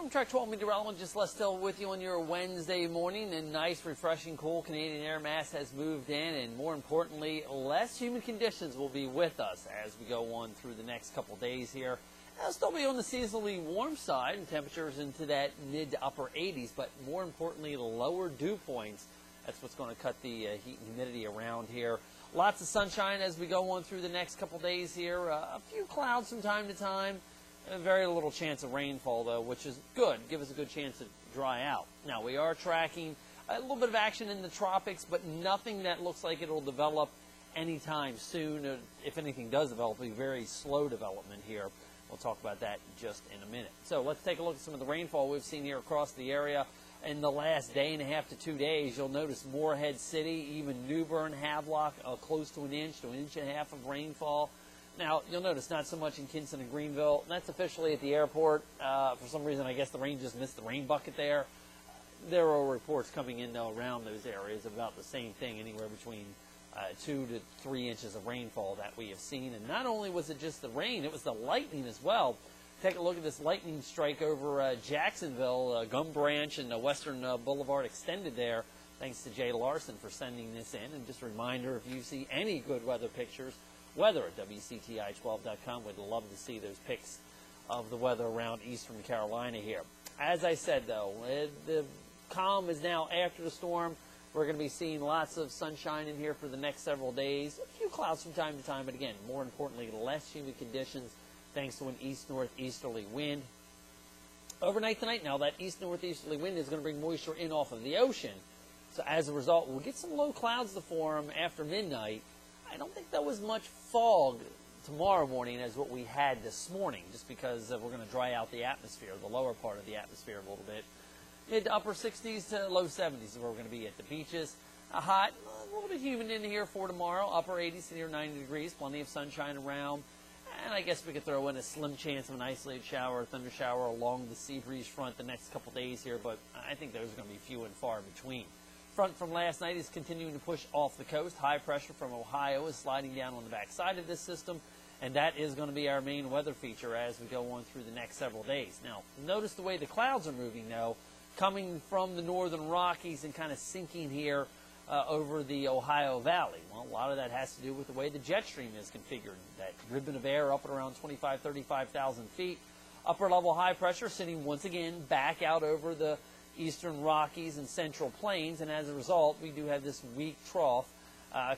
I'm Track 12 meteorologist Les Still with you on your Wednesday morning. And nice, refreshing, cool Canadian air mass has moved in, and more importantly, less humid conditions will be with us as we go on through the next couple days here. It'll still be on the seasonally warm side, and temperatures into that mid to upper 80s, but more importantly, lower dew points. That's what's going to cut the heat and humidity around here. Lots of sunshine as we go on through the next couple days here. A few clouds from time to time. Very little chance of rainfall, though, which is good. Give us a good chance to dry out. Now, we are tracking a little bit of action in the tropics, but nothing that looks like it will develop anytime soon. If anything does develop, it'll be very slow development here. We'll talk about that just in a minute. So let's take a look at some of the rainfall we've seen here across the area in the last day and a half to 2 days. You'll notice Moorhead City, even New Bern, Havelock, close to an inch and a half of rainfall. Now, you'll notice not so much in Kinston and Greenville. That's officially at the airport. For some reason, I guess the rain just missed the rain bucket there. There are reports coming in, though, around those areas about the same thing, anywhere between 2 to 3 inches of rainfall that we have seen. And not only was it just the rain, it was the lightning as well. Take a look at this lightning strike over Jacksonville, Gum Branch and Western Boulevard extended there. Thanks to Jay Larson for sending this in. And just a reminder, if you see any good weather pictures, weather at WCTI-12.com. We'd love to see those pics of the weather around Eastern Carolina here. As I said, though, the calm is now after the storm. We're going to be seeing lots of sunshine in here for the next several days. A few clouds from time to time, but again, more importantly, less humid conditions thanks to an east-northeasterly wind. Overnight tonight, now, that east-northeasterly wind is going to bring moisture in off of the ocean. So as a result, we'll get some low clouds to form after midnight. I don't think there was much fog tomorrow morning as what we had this morning, just because we're going to dry out the atmosphere, the lower part of the atmosphere a little bit. Mid to upper 60s to low 70s is where we're going to be at the beaches. Hot, a little bit humid in here for tomorrow, upper 80s to near 90 degrees, plenty of sunshine around. And I guess we could throw in a slim chance of an isolated shower or thunder shower along the sea breeze front the next couple days here, but I think those are going to be few and far between. Front from last night is continuing to push off the coast. High pressure from Ohio is sliding down on the backside of this system, and that is going to be our main weather feature as we go on through the next several days. Now, notice the way the clouds are moving, though, coming from the northern Rockies and kind of sinking here over the Ohio Valley. Well, a lot of that has to do with the way the jet stream is configured. That ribbon of air up at around 35,000 feet. Upper level high pressure sitting once again back out over the eastern Rockies and central plains, and as a result, we do have this weak trough,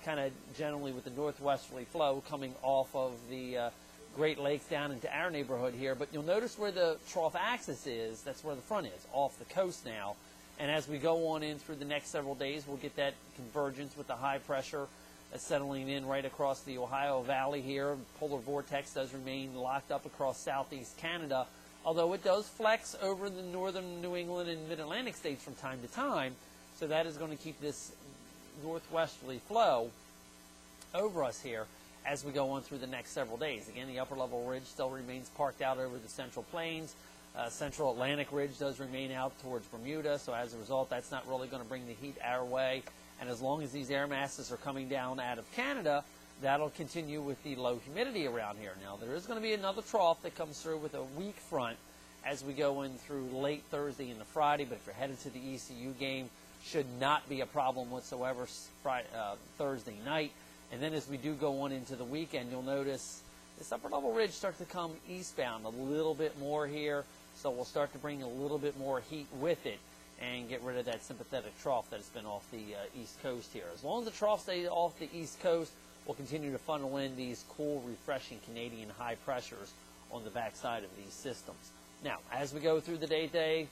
kind of generally with the northwesterly flow coming off of the Great Lakes down into our neighborhood here. But you'll notice where the trough axis is, that's where the front is, off the coast now. And as we go on in through the next several days, we'll get that convergence with the high pressure settling in right across the Ohio Valley here. Polar vortex does remain locked up across southeast Canada, although it does flex over the northern New England and mid-Atlantic states from time to time. So that is going to keep this northwesterly flow over us here as we go on through the next several days. Again, the upper level ridge still remains parked out over the central plains. Central Atlantic ridge does remain out towards Bermuda, so as a result, that's not really going to bring the heat our way. And as long as these air masses are coming down out of Canada, that'll continue with the low humidity around here. Now, there is going to be another trough that comes through with a weak front as we go in through late Thursday into Friday, but if you're headed to the ECU game, should not be a problem whatsoever Thursday night. And then as we do go on into the weekend, you'll notice this upper level ridge starts to come eastbound a little bit more here. So we'll start to bring a little bit more heat with it and get rid of that sympathetic trough that has been off the east coast here. As long as the trough stays off the east coast, we'll continue to funnel in these cool, refreshing Canadian high pressures on the backside of these systems. Now, as we go through the day,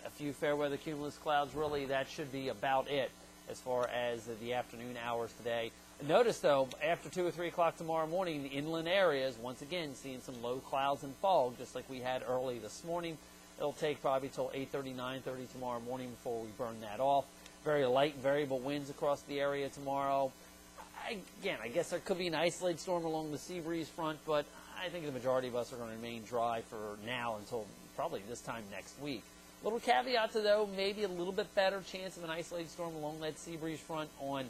a few fair weather cumulus clouds, really, that should be about it as far as the afternoon hours today. Notice, though, after 2 or 3 o'clock tomorrow morning, the inland areas, once again, seeing some low clouds and fog, just like we had early this morning. It'll take probably till 8:30, 9:30 tomorrow morning before we burn that off. Very light variable winds across the area tomorrow. Again, I guess there could be an isolated storm along the sea breeze front, but I think the majority of us are going to remain dry for now until probably this time next week. Little caveat to, though, maybe a little bit better chance of an isolated storm along that sea breeze front on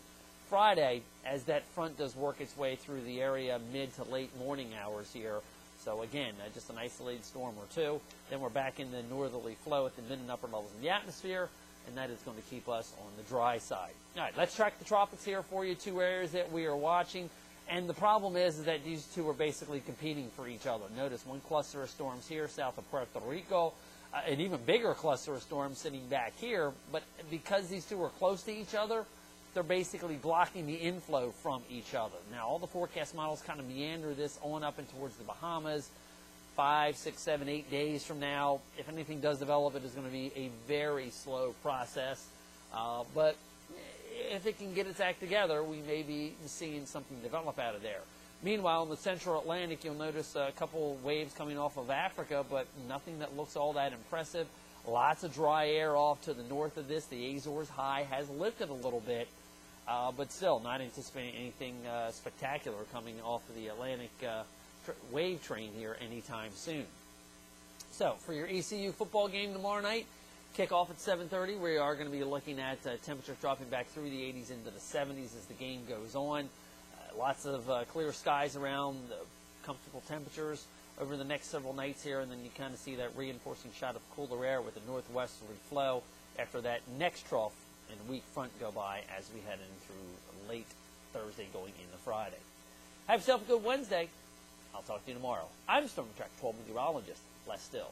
Friday, as that front does work its way through the area mid to late morning hours here So again, just an isolated storm or two. Then we're back in the northerly flow at the mid and upper levels of the atmosphere, and that is going to keep us on the dry side. All right, let's track the tropics here for you, 2 areas that we are watching. And the problem is that these two are basically competing for each other. Notice one cluster of storms here south of Puerto Rico, an even bigger cluster of storms sitting back here. But because these two are close to each other, they're basically blocking the inflow from each other. Now, all the forecast models kind of meander this on up and towards the Bahamas. 5, 6, 7, 8 days from now, if anything does develop, it is going to be a very slow process. But if it can get its act together, we may be seeing something develop out of there. Meanwhile, in the central Atlantic, you'll notice a couple waves coming off of Africa, but nothing that looks all that impressive. Lots of dry air off to the north of this. The Azores high has lifted a little bit, but still not anticipating anything spectacular coming off of the Atlantic wave train here anytime soon. So for your ECU football game tomorrow night, kickoff at 7:30. We are going to be looking at temperatures dropping back through the 80s into the 70s as the game goes on. Lots of clear skies around, comfortable temperatures over the next several nights here, and then you kind of see that reinforcing shot of cooler air with a northwesterly flow after that next trough and weak front go by as we head in through late Thursday going into Friday. Have yourself a good Wednesday. I'll talk to you tomorrow. I'm Storm Track 12 meteorologist Les Still.